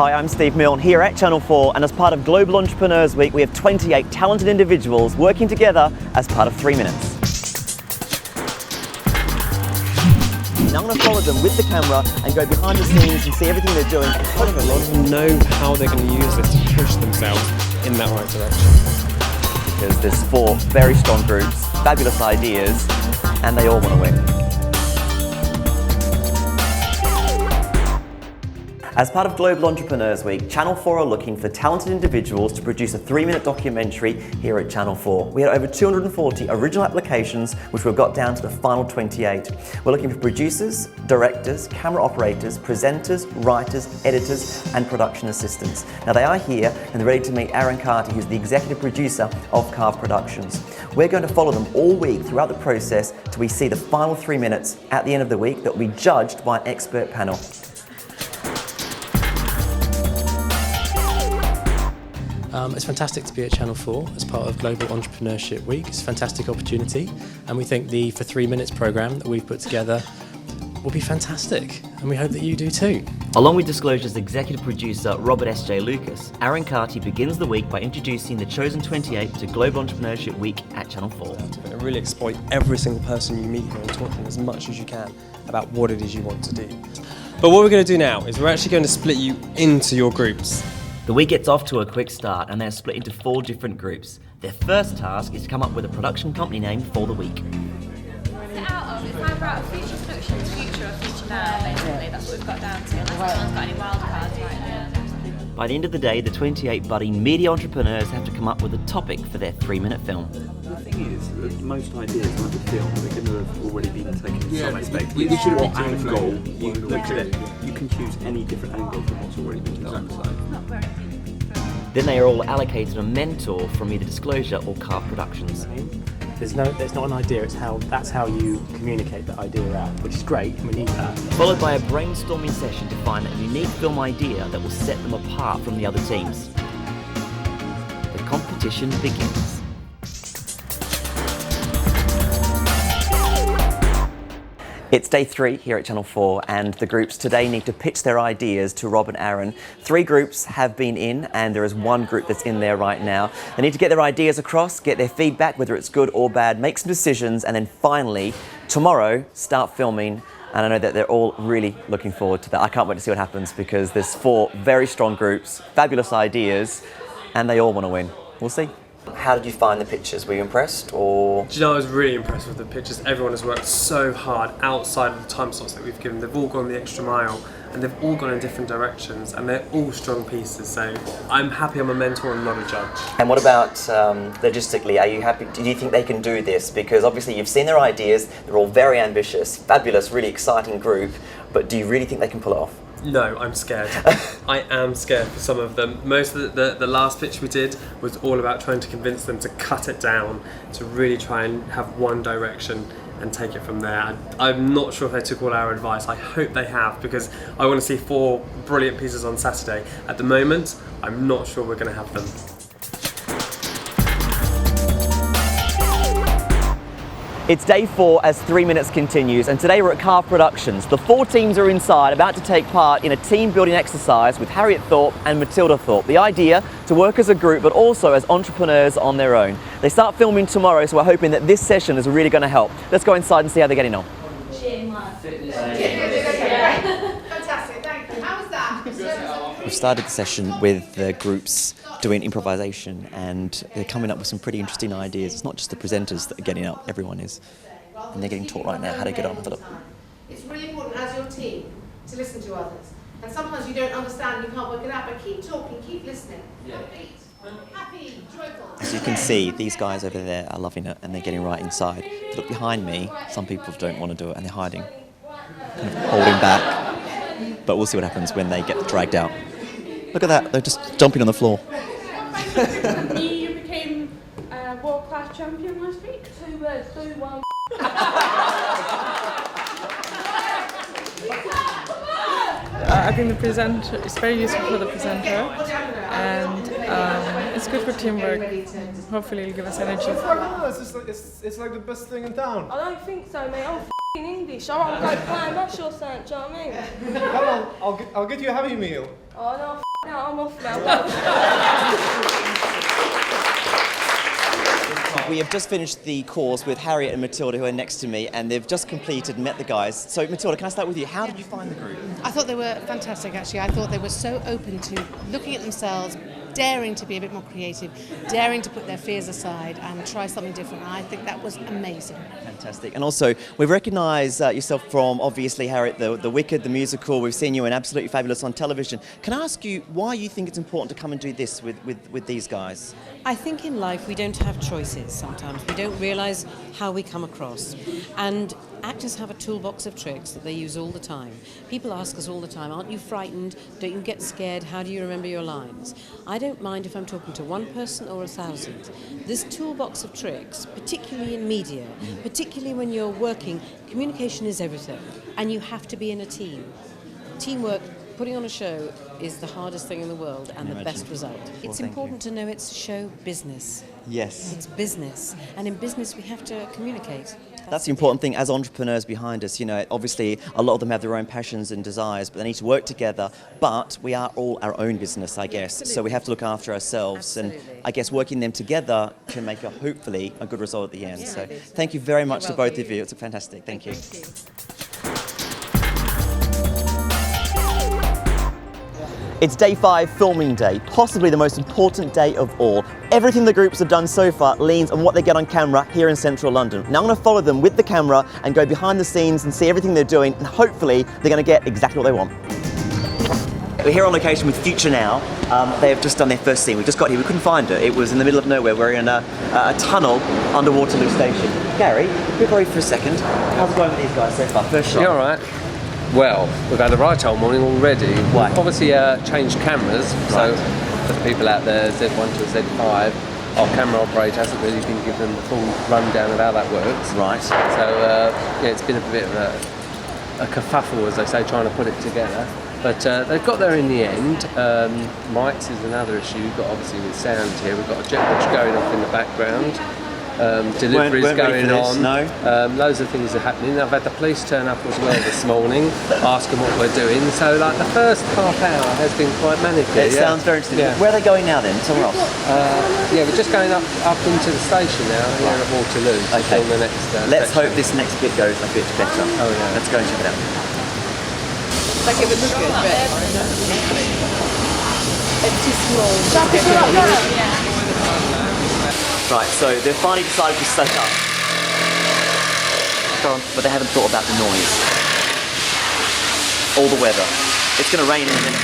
Hi, I'm Steve Milne here at Channel 4, and as part of Global Entrepreneurs Week, we have 28 talented individuals working together as part of 3 Minutes. Now I'm going to follow them with the camera and go behind the scenes and see everything they're doing. A lot of them know how they're going to use this to push themselves in that right direction. Because there's 4 very strong groups, fabulous ideas, and they all want to win. As part of Global Entrepreneurs Week, Channel 4 are looking for talented individuals to produce a 3-minute documentary here at Channel 4. We had over 240 original applications, which we've got down to the final 28. We're looking for producers, directors, camera operators, presenters, writers, editors, and production assistants. Now they are here and they're ready to meet Aaron Carty, who's the executive producer of Carve Productions. We're going to follow them all week throughout the process till we see the final 3 minutes at the end of the week that will be judged by an expert panel. It's fantastic to be at Channel 4 as part of Global Entrepreneurship Week. It's a fantastic opportunity, and we think the For 3 Minutes programme that we've put together will be fantastic, and we hope that you do too. Along with Disclosure's executive producer Robert S.J. Lucas, Aaron Carty begins the week by introducing the chosen 28 to Global Entrepreneurship Week at Channel 4. And really exploit every single person you meet here and talk to them as much as you can about what it is you want to do. But what we're going to do now is we're actually going to split you into your groups. The week gets off to a quick start and they're split into 4 different groups. Their first task is to come up with a production company name for the week. What's it out of? It's either out of Future Productions, Future or Future Now, basically. That's what we've got down to. Unless anyone's got any wild cards right now. By the end of the day, the 28 budding media entrepreneurs have to come up with a topic for their 3-minute film. The thing is, that most ideas on the film are going to have already been taken in some aspect. We should have What been angle you look at it, you can choose any different angle from what's already been done. Then they are all allocated a mentor from either Disclosure or Carve Productions. There's not an idea, that's how you communicate that idea out, which is great, and we need that. Followed by a brainstorming session to find a unique film idea that will set them apart from the other teams. The competition begins. It's day 3 here at Channel 4 and the groups today need to pitch their ideas to Rob and Aaron. 3 groups have been in and there is 1 group that's in there right now. They need to get their ideas across, get their feedback, whether it's good or bad, make some decisions, and then finally, tomorrow, start filming. And I know that they're all really looking forward to that. I can't wait to see what happens because there's 4 very strong groups, fabulous ideas, and they all want to win. We'll see. How did you find the pictures? Were you impressed or? Do you know, I was really impressed with the pictures. Everyone has worked so hard outside of the time slots that we've given. They've all gone the extra mile and they've all gone in different directions and they're all strong pieces. So I'm happy I'm a mentor and not a judge. And what about logistically? Are you happy? Do you think they can do this? Because obviously you've seen their ideas. They're all very ambitious, fabulous, really exciting group. But do you really think they can pull it off? No, I'm scared. I am scared for some of them. Most of the last pitch we did was all about trying to convince them to cut it down, to really try and have one direction and take it from there. I'm not sure if they took all our advice. I hope they have because I want to see 4 brilliant pieces on Saturday. At the moment, I'm not sure we're going to have them. It's day 4 as 3 Minutes continues, and today we're at Carve Productions. The 4 teams are inside, about to take part in a team building exercise with Harriet Thorpe and Matilda Thorpe. The idea, to work as a group, but also as entrepreneurs on their own. They start filming tomorrow, so we're hoping that this session is really going to help. Let's go inside and see how they're getting on. Fantastic, thank you. How was that? We've started the session with the groups doing improvisation and they're coming up with some pretty interesting ideas. It's not just the presenters that are getting up, everyone is. And they're getting taught right now how to get on. Have a look. It's really important as your team to listen to others. And sometimes you don't understand, you can't work it out, but keep talking, keep listening. Happy, joyful. As you can see, these guys over there are loving it and they're getting right inside. If you look behind me, some people don't want to do it and they're hiding, kind of holding back. But we'll see what happens when they get dragged out. Look at that, they're just jumping on the floor. You became a world-class champion last week. 2 words, 2, 1. I think the presenter is very useful for the presenter, and it's good for teamwork. Hopefully, it'll give us energy. It's like the best thing in town. I don't think so, mate. I'm f***ing English. I won't go playing Rush or something. Do you know what I mean? Come on, I'll get you a Happy Meal. Oh no, Now I'm off now. We have just finished the course with Harriet and Matilda, who are next to me, and they've just completed and met the guys. So, Matilda, can I start with you? How did you find the group? I thought they were fantastic, actually. I thought they were so open to looking at themselves, daring to be a bit more creative, daring to put their fears aside and try something different. I think that was amazing. Fantastic. And also, we've recognised yourself from, obviously, Harriet, the Wicked, the musical. We've seen you in Absolutely Fabulous on television. Can I ask you why you think it's important to come and do this with these guys? I think in life we don't have choices sometimes. We don't realise how we come across. And actors have a toolbox of tricks that they use all the time. People ask us all the time, aren't you frightened? Don't you get scared? How do you remember your lines? I don't mind if I'm talking to one person or 1,000. This toolbox of tricks, particularly in media, particularly when you're working, communication is everything. And you have to be in a team. Teamwork, putting on a show is the hardest thing in the world and the best result. It's important to know it's show business. Yes. It's business. And in business we have to communicate. That's the important thing as entrepreneurs behind us. You know, obviously a lot of them have their own passions and desires, but they need to work together. But we are all our own business, I guess. Absolutely. So we have to look after ourselves. Absolutely. And I guess working them together can make hopefully a good result at the end. Yeah. So thank you very much to both of you. It's fantastic. Thank you. It's day 5, filming day, possibly the most important day of all. Everything the groups have done so far leans on what they get on camera here in central London. Now I'm going to follow them with the camera and go behind the scenes and see everything they're doing, and hopefully they're going to get exactly what they want. We're here on location with Future Now. They have just done their first scene. We just got here, we couldn't find it. It was in the middle of nowhere. We're in a tunnel under Waterloo Station. Gary, be worried for a second. How's it going with these guys so far? First shot. You alright? Well, we've had a right old morning already. Why? We've obviously changed cameras, so for the people out there, Z1 to Z5, our camera operator hasn't really been given the full rundown of how that works. Right. So, yeah, it's been a bit of a kerfuffle, as they say, trying to put it together. But they've got there in the end. Mics is another issue. We've got obviously with sound here. We've got a jet watch going off in the background. Deliveries weren't going on. No. Loads of things are happening. I've had the police turn up as well this morning, asking what we're doing. So, like, the first half hour has been quite manic. It sounds very interesting. Yeah. Where are they going now then? Somewhere else? Yeah, we're just going up into the station now here at Waterloo. Okay. The next, Let's section. hope this next bit goes a bit better. Oh yeah. Let's go and check it out. Like it would look good, but it's too small. Right, so they've finally decided to set up. But they haven't thought about the noise. All the weather. It's going to rain in a minute.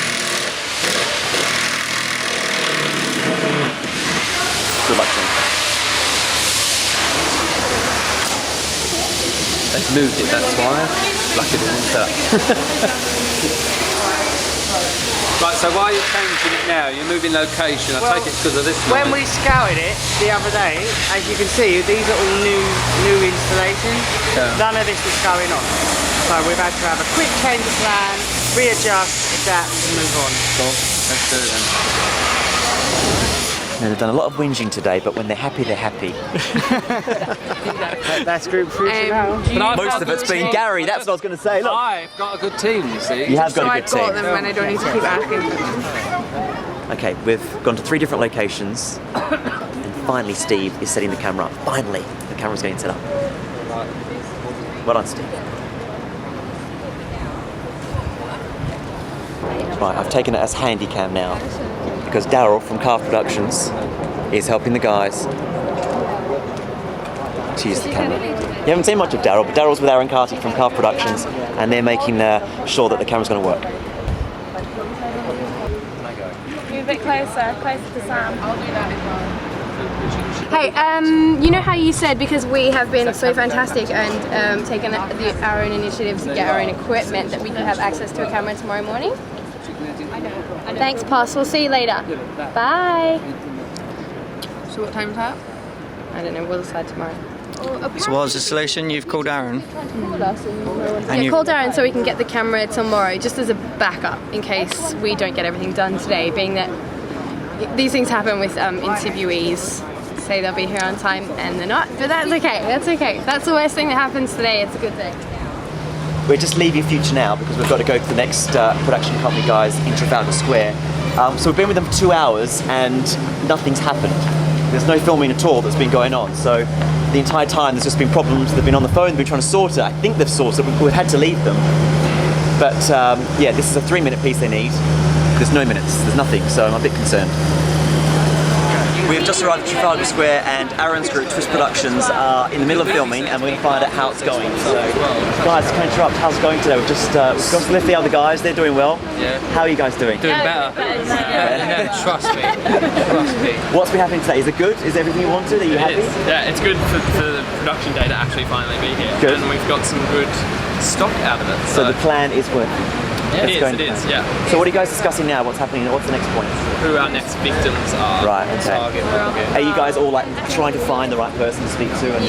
Good luck to them. They've moved it, that's why. Lucky it didn't start. Right, so why are you changing it now? You're moving location. I take it because of this noise. When we scouted it the other day, as you can see, these are all new installations. Yeah. None of this was going on. So we've had to have a quick change of plan, readjust, adapt and move on. Cool. Let's do it then. Now, they've done a lot of whinging today, but when they're happy, they're happy. That's group Future Now. Most of it's been Gary, that's what I was going to say. Look. I've got a good team, you see. You have got a good team. I've got them when I don't need to keep asking. Okay, we've gone to 3 different locations, and finally Steve is setting the camera up. Finally, the camera's getting set up. Well done, Steve. Right, I've taken it as handy cam now, because Daryl from Carve Productions is helping the guys to use the camera. You haven't seen much of Daryl, but Daryl's with Aaron Carty from Carve Productions, and they're making sure that the camera's going to work. Move a bit closer to Sam. I'll do that as well. Hey, you know how you said because we have been so fantastic and taken our own initiative to get our own equipment that we could have access to a camera tomorrow morning? Thanks, Poss. We'll see you later. Bye. So what time's that? I don't know. We'll decide tomorrow. So what was the solution? You've called Aaron? Yeah, call Darren so we can get the camera tomorrow, just as a backup in case we don't get everything done today, being that these things happen with interviewees. Say they'll be here on time and they're not, but that's okay. That's okay. That's the worst thing that happens today. It's a good thing. We're just leaving Future Now because we've got to go to the next production company guys in Trafalgar Square. So we've been with them for 2 hours and nothing's happened. There's no filming at all that's been going on. So the entire time there's just been problems. They've been on the phone, they've been trying to sort it. I think they've sorted it. We've had to leave them. But yeah, this is a 3-minute piece they need. There's no minutes, there's nothing, so I'm a bit concerned. We've just arrived at Trafalgar Square and Aaron's group, Twist Productions, are in the middle of filming and we're going to find out how it's going. So, guys, can I interrupt? How's it going today? We've just got to lift the other guys, they're doing well. Yeah. How are you guys doing? Doing better. No, trust me. Trust me. What's been happening today? Is it good? Is everything you wanted? Are you happy? Yeah, it's good for the production day to actually finally be here. Good. And we've got some good stock out of it. So the plan is working. Yeah, it is, yeah. So what are you guys discussing now? What's happening? What's the next point? Who our next victims are. Right, okay. Target. Are you guys all like trying to find the right person to speak to? And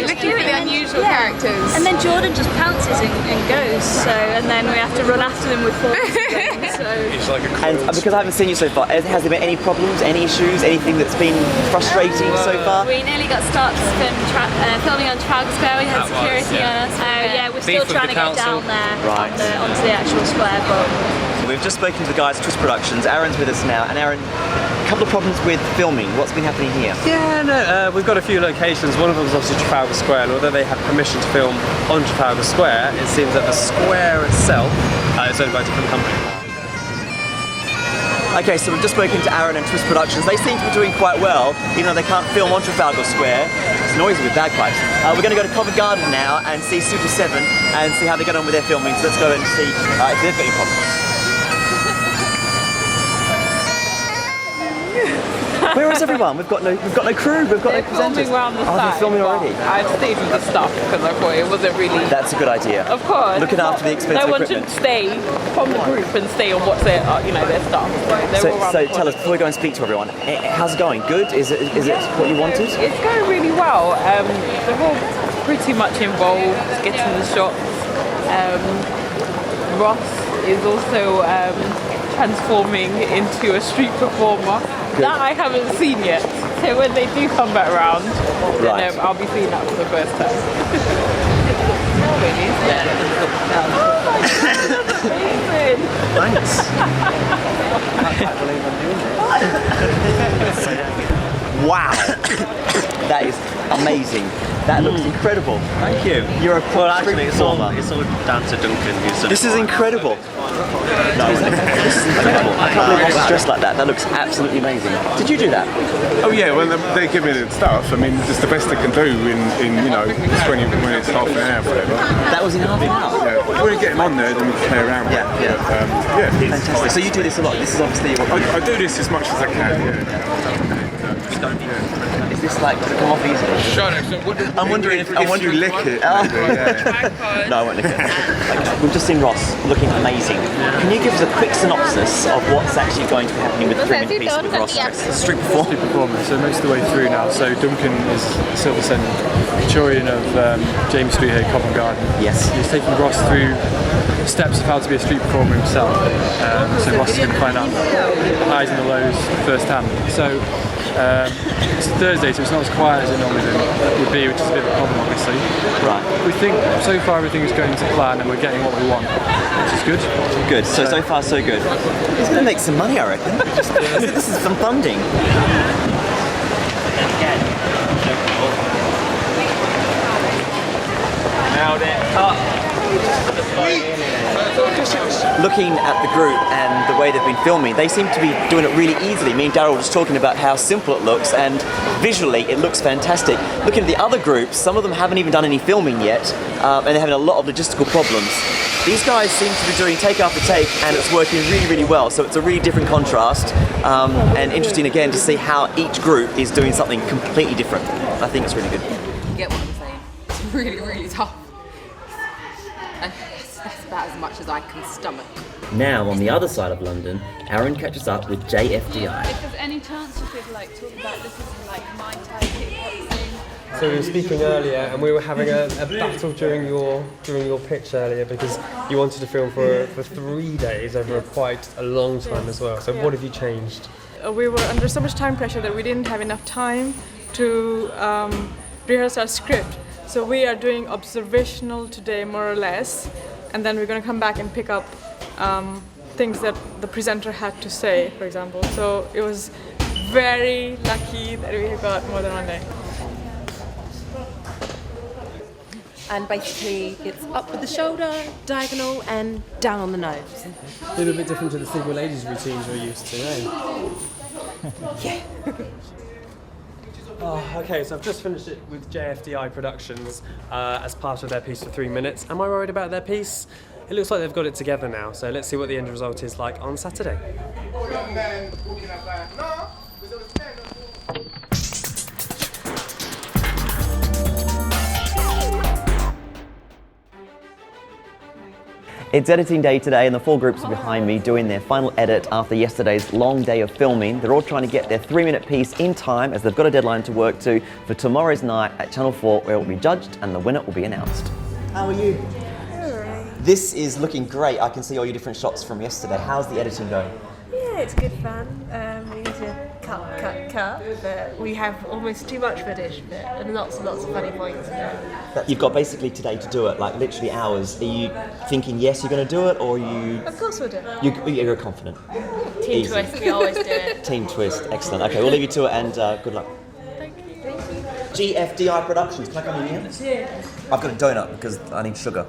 Looking at the unusual characters. And then Jordan just pounces and goes, so, and then we have to run after them with forks and things, so. It's like a and because I haven't seen you so far, has there been any problems, any issues, anything that's been frustrating so far? We nearly got stopped filming on Trafalgar Square. We had security on us. Yeah, we're still trying to get down there onto the actual square, but. We've just spoken to the guys at Twist Productions. Aaron's with us now, and Aaron, a couple of problems with filming. What's been happening here? Yeah, no, we've got a few locations. One of them is obviously Trafalgar Square, and although they have permission to film on Trafalgar Square, it seems that the square itself is owned by a different company. Okay, so we've just spoken to Aaron and Twist Productions. They seem to be doing quite well, even though they can't film on Trafalgar Square. It's noisy with bagpipes. We're going to go to Covent Garden now and see Super 7 and see how they get on with their filming. So let's go and see if they've got any problems. Where is everyone? We've got no crew. We've got no presenters. They're filming already. I stayed with the stuff because I thought it wasn't really. That's a good idea. Of course. Looking after the expensive No one equipment. should stay from the group and stay on what's their, their stuff. So tell us, before we go and speak to everyone, how's it going? Good? Is it what you wanted? It's going really well. They're all pretty much involved, getting the shots. Ross is also transforming into a street performer. Good. That I haven't seen yet. So when they do come back round, then I'll be seeing that for the first time. Thanks. Wow. That is amazing. That looks incredible. Thank you. You're a actually, it's all down to Duncan. This is incredible. No, this is incredible. I can't believe I was dressed like that. That looks absolutely amazing. Did you do that? Oh yeah, when they give me the stuff, I mean, it's the best they can do in 20 minutes, half an hour, whatever. That was in half an hour? Yeah. If we get them on there, then we can play around with it. Yeah. Fantastic. So you do this a lot. This is obviously what I do this as much as I can, Is this like, does it come off easily? I'm wondering if you lick it. No, I won't lick it. Okay. We've just seen Ross looking amazing. Can you give us a quick synopsis of what's actually going to be happening with the 3-minute piece with Ross? Street performance. So most of the way through now. So Duncan is Silver Sen, Victorian of James Street here, Covent Garden. Yes. He's taking Ross through the steps of how to be a street performer himself. So Ross is going to find out the highs and the lows firsthand. So it's Thursday, so it's not as quiet as it normally would be, which is a bit of a problem, obviously. Right. We think so far everything is going to plan and we're getting what we want, which is good. Good. So far so good. It's going to make some money, I reckon. This is some funding. Nailed it. Looking at the group and the way they've been filming, they seem to be doing it really easily. Me and Daryl were just talking about how simple it looks, and visually it looks fantastic. Looking at the other groups, some of them haven't even done any filming yet, and they're having a lot of logistical problems. These guys seem to be doing take after take, and it's working really, really well. So it's a really different contrast, and interesting again to see how each group is doing something completely different. I think it's really good. You get what I'm saying? It's really, really tough. And that's about as much as I can stomach. Now, on the other side of London, Aaron catches up with JFDI. If there's any chance you could talk about this as my type kickboxing. So we were speaking earlier, and we were having a battle during your pitch earlier because you wanted to film for 3 days over quite a long time as well. So what have you changed? We were under so much time pressure that we didn't have enough time to rehearse our script. So we are doing observational today, more or less, and then we're going to come back and pick up things that the presenter had to say, for example. So it was very lucky that we got more than one day. And basically it's up with the shoulder, diagonal and down on the nose. A little bit different to the single ladies routines we're used to, eh? Yeah. Oh, okay, so I've just finished it with JFDI Productions as part of their piece for 3 minutes. Am I worried about their piece? It looks like they've got it together now, so let's see what the end result is like on Saturday. It's editing day today and the 4 groups are behind me doing their final edit after yesterday's long day of filming. They're all trying to get their 3-minute piece in time as they've got a deadline to work to for tomorrow's night at Channel 4 where it will be judged and the winner will be announced. How are you? This is looking great. I can see all your different shots from yesterday. How's the editing going? Yeah, it's good fun. We need to cut, but we have almost too much footage, and lots and lots of funny points. You've got basically today to do it, like literally hours. Are you thinking yes, you're going to do it, or are you... Of course we'll do it. You're confident? Team Easy. twist, we always do it. Team twist, excellent. Okay, we'll leave you to it and good luck. Thank you. GFDI Productions, can I come in here? Yeah. I've got a donut because I need sugar.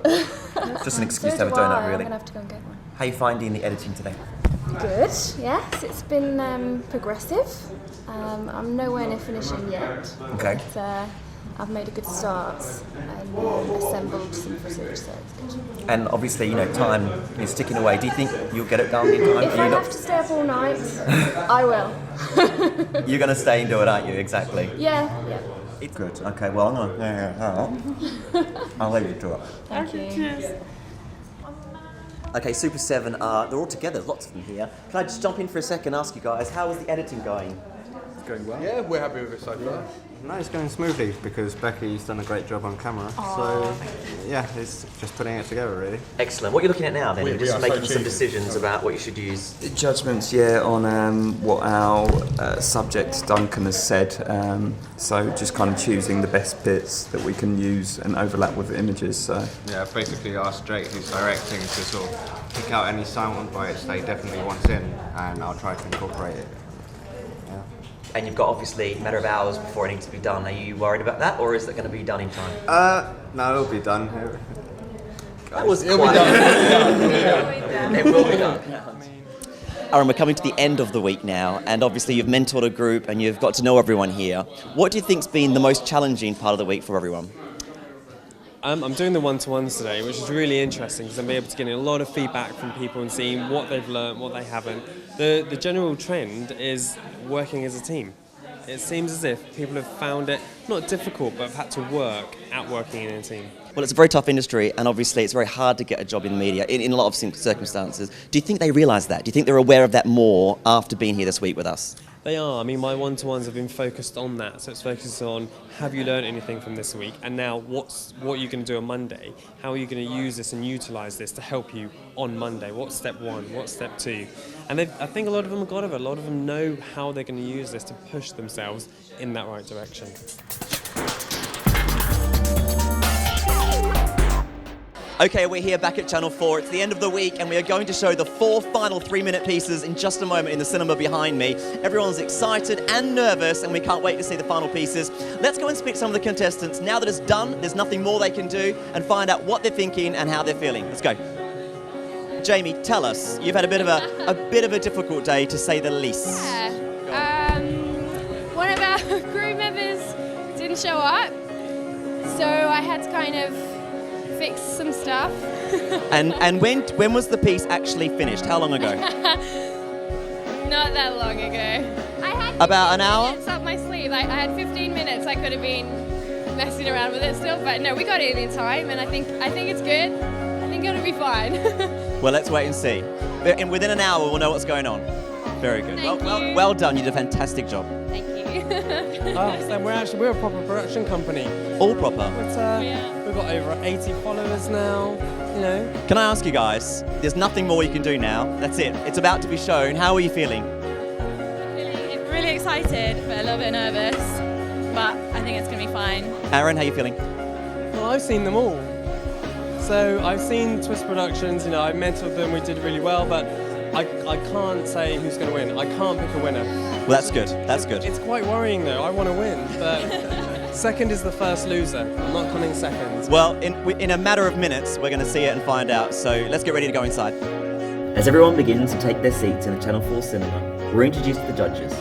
Just an excuse to have a donut, really. I'm going to have to go and get one. How are you finding the editing today? Good, yes. It's been progressive. I'm nowhere near finishing yet. Okay. But I've made a good start and assembled some footage, so it's good. And obviously, you know, time is ticking away. Do you think you'll get it done in time? If I have to stay up all night, I will. You're going to stay and do it, aren't you? Exactly. Yeah. It's good. Okay, well, I'm going to... I'll leave you to it. Thank you. Cheers. Okay, Super 7, they're all together, lots of them here. Can I just jump in for a second and ask you guys, how is the editing going? It's going well. Yeah, we're happy with it so far. No, it's going smoothly because Becky's done a great job on camera. So, yeah, it's just putting it together, really. Excellent. What are you looking at now, then? You're just making some decisions about what you should use. Judgments, yeah, on what our subject Duncan has said. So just kind of choosing the best bits that we can use and overlap with the images. So Yeah, I've basically asked Drake, who's directing, to sort of pick out any sound bites that he definitely wants in, and I'll try to incorporate it. And you've got obviously a matter of hours before it needs to be done. Are you worried about that, or is it going to be done in time? No, it'll be done. That was It'll be quite... done. It will be done. Aaron, we're coming to the end of the week now, and obviously you've mentored a group and you've got to know everyone here. What do you think's been the most challenging part of the week for everyone? I'm doing the one-to-ones today, which is really interesting because I'm able to get a lot of feedback from people and seeing what they've learned, what they haven't. The general trend is working as a team. It seems as if people have found it not difficult, but have had to work at working in a team. Well, it's a very tough industry, and obviously it's very hard to get a job in the media in a lot of circumstances. Do you think they realise that? Do you think they're aware of that more after being here this week with us? They are. I mean, my one-to-ones have been focused on that. So it's focused on, have you learned anything from this week? And now, what are you going to do on Monday? How are you going to use this and utilise this to help you on Monday? What's step 1? What's step 2? And I think a lot of them have got it. A lot of them know how they're going to use this to push themselves in that right direction. Okay, we're here back at Channel 4. It's the end of the week and we are going to show the 4 final 3-minute pieces in just a moment in the cinema behind me. Everyone's excited and nervous and we can't wait to see the final pieces. Let's go and speak to some of the contestants. Now that it's done, there's nothing more they can do, and find out what they're thinking and how they're feeling. Let's go. Jamie, tell us, you've had a bit of a difficult day to say the least. Yeah. One of our crew members didn't show up, so I had to kind of fix some stuff. And when was the piece actually finished? How long ago? Not that long ago. I had About an hour? minutes up my sleeve. I had 15 minutes. I could have been messing around with it still, but no, we got it in time, and I think it's good. I think it'll be fine. Well, let's wait and see. And within an hour, we'll know what's going on. Very good. Well done. You did a fantastic job. Thank you. So we're a proper production company. All proper. We've got over 80 followers now. You know. Can I ask you guys? There's nothing more you can do now. That's it. It's about to be shown. How are you feeling? Really excited, but a little bit nervous. But I think it's going to be fine. Aaron, how are you feeling? Well, I've seen them all. So I've seen Twist Productions. You know, I mentored them. We did really well, but I can't say who's going to win. I can't pick a winner. Well, that's good. That's good. It's quite worrying though. I want to win, but second is the first loser. I'm not coming second. Well, in a matter of minutes, we're going to see it and find out. So let's get ready to go inside. As everyone begins to take their seats in the Channel 4 cinema, we're introduced to the judges.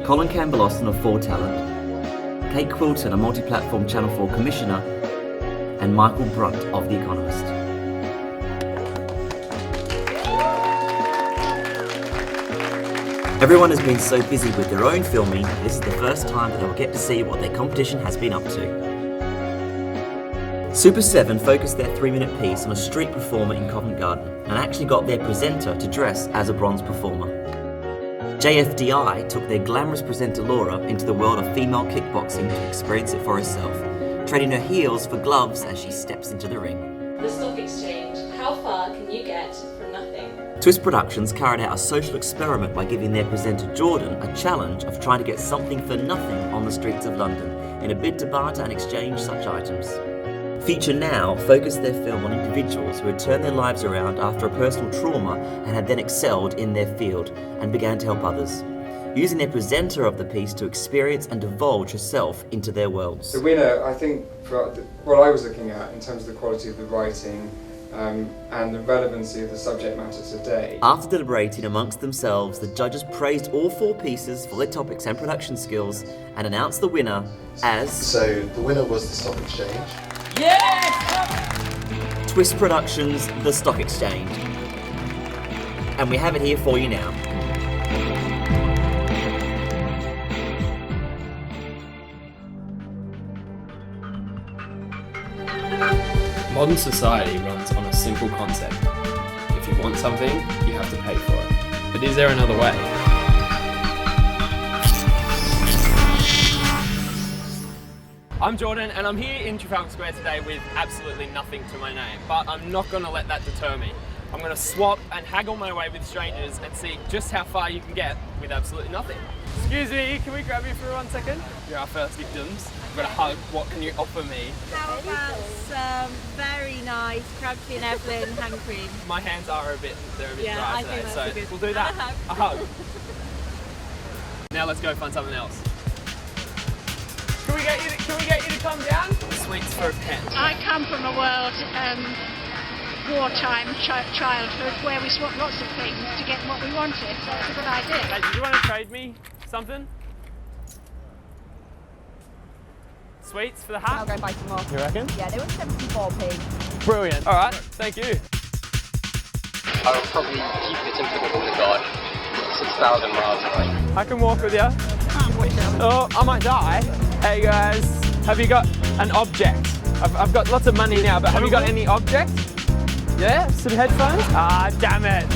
Colin Campbell-Austin of 4 Talent, Kate Quilton, a multi-platform Channel 4 commissioner, and Michael Brunt of The Economist. Everyone has been so busy with their own filming, this is the first time that they will get to see what their competition has been up to. Super 7 focused their 3-minute piece on a street performer in Covent Garden and actually got their presenter to dress as a bronze performer. JFDI took their glamorous presenter Laura into the world of female kickboxing to experience it for herself, trading her heels for gloves as she steps into the ring. The stock exchange. How far can you get from nothing? Twist Productions carried out a social experiment by giving their presenter Jordan a challenge of trying to get something for nothing on the streets of London in a bid to barter and exchange such items. Feature Now focused their film on individuals who had turned their lives around after a personal trauma and had then excelled in their field and began to help others, using their presenter of the piece to experience and divulge herself into their worlds. The winner, I think, for what I was looking at in terms of the quality of the writing and the relevancy of the subject matter today. After deliberating amongst themselves, the judges praised all 4 pieces for their topics and production skills and announced the winner as... So the winner was The Stock Exchange. Yes! Twist Productions, The Stock Exchange. And we have it here for you now. Modern society runs on a simple concept. If you want something, you have to pay for it. But is there another way? I'm Jordan and I'm here in Trafalgar Square today with absolutely nothing to my name, but I'm not going to let that deter me. I'm going to swap and haggle my way with strangers and see just how far you can get with absolutely nothing. Excuse me, can we grab you for 1 second? You're our first victims. I've got a hug. What can you offer me? How about some very nice Crabtree and Evelyn hand cream? My hands are a bit Yeah, dry I today, think that's so a good- we'll do that. and a hug. A hug. Now let's go find something else. Can we get you to come down? Sweets for a pen. I come from a world, wartime childhood, where we swapped lots of things to get what we wanted, so it's a good idea. Hey, do you want to trade me something? Sweets for the hat? I'll go buy some more. You reckon? Yeah, they were 74p. Brilliant. All right, thank you. I would probably keep it in the garden, 6,000 miles away. I can walk with you. Oh, I might die. Hey guys, have you got an object? I've got lots of money now, but have you got any object? Yeah, some headphones? Ah, damn it.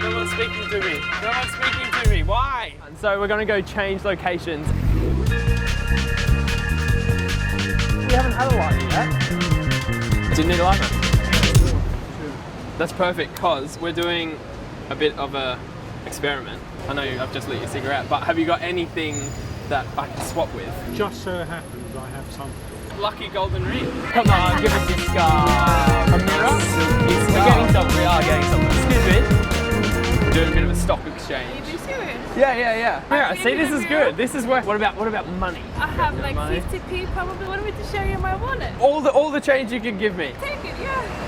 No one's speaking to me. No one's speaking to me. Why? And so we're going to go change locations. We haven't had a light yet. Didn't need a light, man. That's perfect, because we're doing a bit of a experiment. I know I've just lit your cigarette, but have you got anything that I can swap with? Just so happens I have some. Lucky golden ring. Come on, give us your scarf. A mirror? We're getting something. We are getting something. Excuse me. We're doing a bit of a stock exchange. Are you serious? Yeah. Mirror. See, this is good. This is where. What about money? I have like money? 50p probably. Want me to show you my wallet? All the change you can give me. Take it, yeah.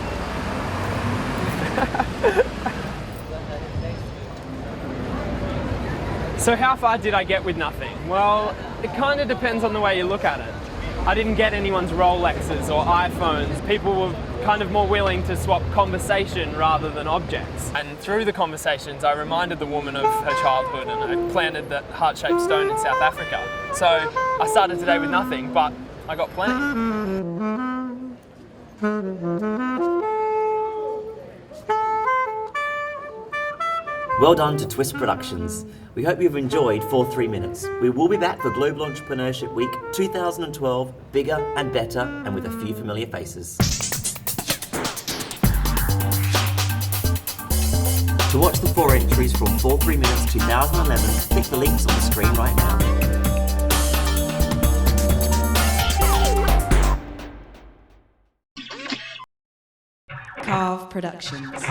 So how far did I get with nothing? Well, it kind of depends on the way you look at it. I didn't get anyone's Rolexes or iPhones. People were kind of more willing to swap conversation rather than objects. And through the conversations, I reminded the woman of her childhood, and I planted that heart-shaped stone in South Africa. So I started today with nothing, but I got plenty. Well done to Twist Productions. We hope you've enjoyed 3 Minutes. We will be back for Global Entrepreneurship Week 2012, bigger and better and with a few familiar faces. To watch the 4 entries from 3 Minutes 2011, click the links on the screen right now. Carve Productions.